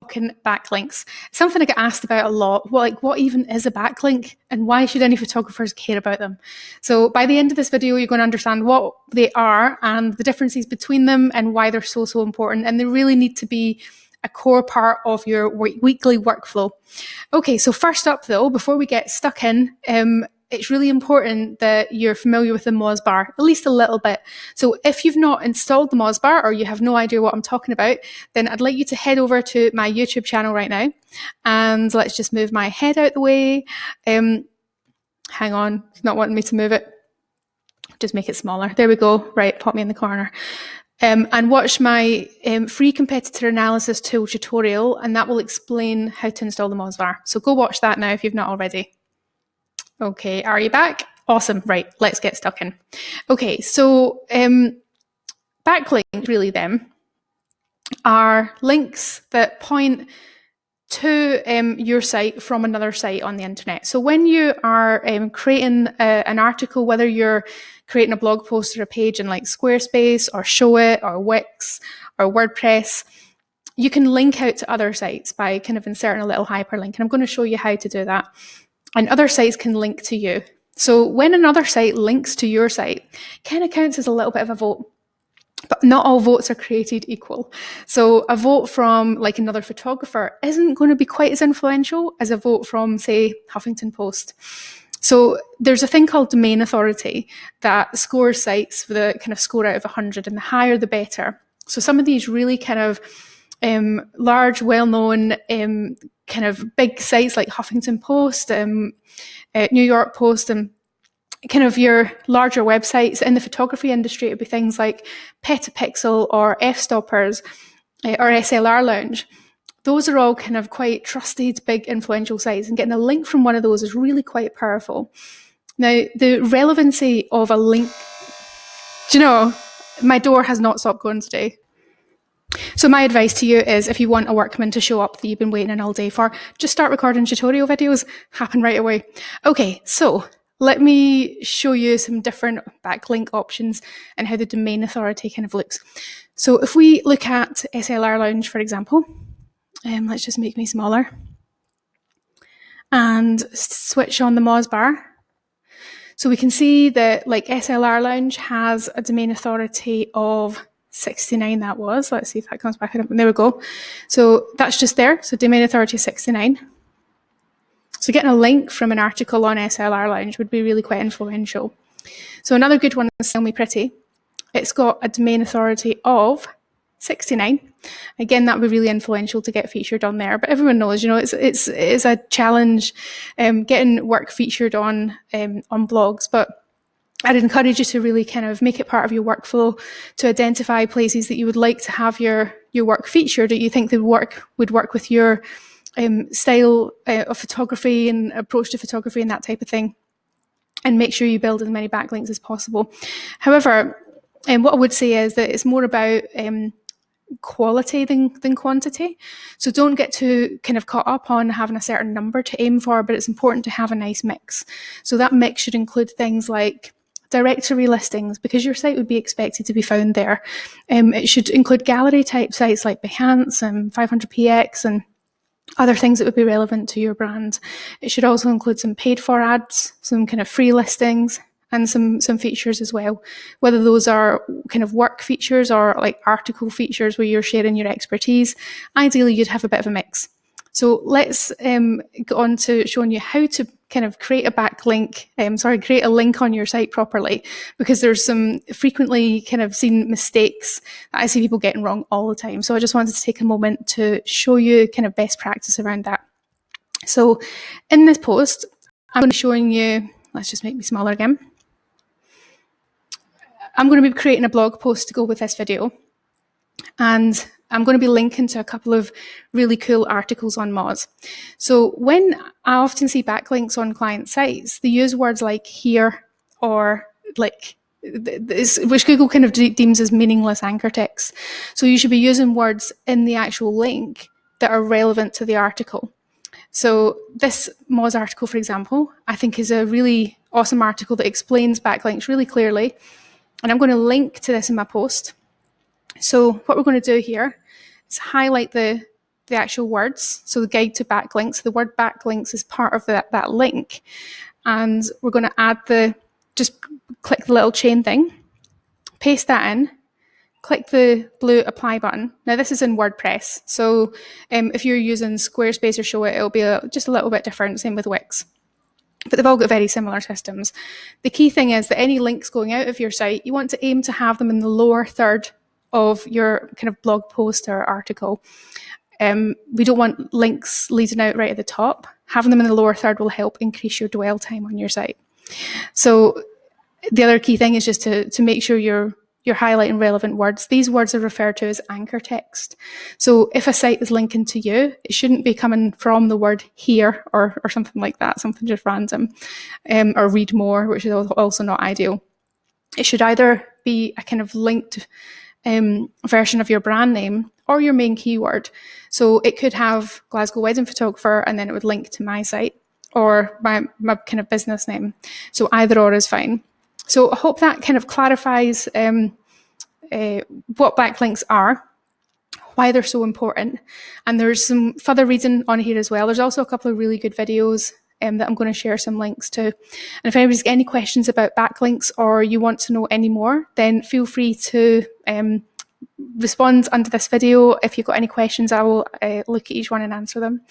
backlinks. Something I get asked about a lot. What even is a backlink, and why should any photographers care about them? So by the end of this video, you're going to understand what they are and the differences between them and why they're so important. And they really need to be a core part of your weekly workflow. Okay, so first up though, before we get stuck in, it's really important that you're familiar with the Moz bar, at least a little bit. So if you've not installed the Moz bar or you have no idea what I'm talking about, then I'd like you to head over to my YouTube channel right now. And let's just move my head out the way. Hang on, it's not wanting me to move it. Just make it smaller. There we go. Right, pop me in the corner. And watch my free competitor analysis tool tutorial, and that will explain how to install the Moz bar. So go watch that now if you've not already. Okay, are you back? Awesome. Right, let's get stuck in. Okay, so backlinks, really them, are links that point to your site from another site on the internet. So when you are creating an article, whether you're creating a blog post or a page in like Squarespace or Showit or Wix or WordPress, you can link out to other sites by kind of inserting a little hyperlink. And I'm going to show you how to do that. And other sites can link to you. So when another site links to your site, kind of counts as a little bit of a vote. But not all votes are created equal. So a vote from like another photographer isn't going to be quite as influential as a vote from, say, Huffington Post. So there's a thing called domain authority that scores sites with a kind of score out of 100, and the higher the better. So some of these really kind of large, well-known kind of big sites like Huffington Post, New York Post, and kind of your larger websites in the photography industry, it would be things like Petapixel or F-Stoppers or SLR Lounge. Those are all kind of quite trusted, big, influential sites, and getting a link from one of those is really quite powerful. Now, the relevancy of a link, do you know, my door has not stopped going today. So my advice to you is, if you want a workman to show up that you've been waiting in all day for, just start recording tutorial videos, happen right away. Okay, so let me show you some different backlink options and how the domain authority kind of looks. So if we look at SLR Lounge, for example, let's just make me smaller and switch on the Moz bar. So we can see that like SLR Lounge has a domain authority of 69, that was. Let's see if that comes back up. And there we go. So that's just there. So domain authority 69. So getting a link from an article on SLR Lounge would be really quite influential. So another good one is Sell Me Pretty. It's got a domain authority of 69. Again, that would be really influential to get featured on there. But everyone knows, you know, it's a challenge getting work featured on blogs. But I'd encourage you to really kind of make it part of your workflow to identify places that you would like to have your work featured, that you think would work with your style of photography and approach to photography and that type of thing, and make sure you build as many backlinks as possible. However, what I would say is that it's more about quality than quantity. So don't get too kind of caught up on having a certain number to aim for, but it's important to have a nice mix. So that mix should include things like directory listings, because your site would be expected to be found there. It should include gallery type sites like Behance and 500px and other things that would be relevant to your brand. It should also include some paid for ads, some kind of free listings, and some features as well, whether those are kind of work features or like article features where you're sharing your expertise. Ideally, you'd have a bit of a mix. So let's go on to showing you how to kind of create a backlink, create a link on your site properly, because there's some frequently kind of seen mistakes that I see people getting wrong all the time. So I just wanted to take a moment to show you kind of best practice around that. So in this post, I'm going to be showing you, let's just make me smaller again. I'm going to be creating a blog post to go with this video, and I'm going to be linking to a couple of really cool articles on Moz. So when I often see backlinks on client sites, they use words like here or like, which Google kind of deems as meaningless anchor text. So you should be using words in the actual link that are relevant to the article. So this Moz article, for example, I think is a really awesome article that explains backlinks really clearly. And I'm going to link to this in my post. So what we're going to do here is highlight the the actual words. So the guide to backlinks, the word backlinks is part of that link. And we're going to add just click the little chain thing, paste that in, click the blue apply button. Now this is in WordPress. So if you're using Squarespace or Showit, it'll be just a little bit different, same with Wix. But they've all got very similar systems. The key thing is that any links going out of your site, you want to aim to have them in the lower third of your kind of blog post or article. We don't want links leading out right at the top. Having them in the lower third will help increase your dwell time on your site. So the other key thing is just to make sure you're highlighting relevant words. These words are referred to as anchor text. So if a site is linking to you, it shouldn't be coming from the word here or something like that, something just random, or read more, which is also not ideal. It should either be a kind of linked version of your brand name or your main keyword. So it could have Glasgow wedding photographer and then it would link to my site or my kind of business name. So either or is fine. So I hope that kind of clarifies what backlinks are, why they're so important. And there's some further reading on here as well. There's also a couple of really good videos that I'm going to share some links to. And if anybody's got any questions about backlinks or you want to know any more, then feel free to respond under this video. If you've got any questions, I will look at each one and answer them.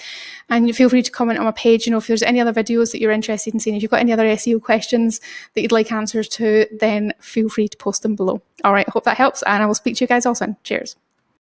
And you feel free to comment on my page. If there's any other videos that you're interested in seeing, if you've got any other SEO questions that you'd like answers to, then feel free to post them below. All right, I hope that helps, and I will speak to you guys all soon. Cheers.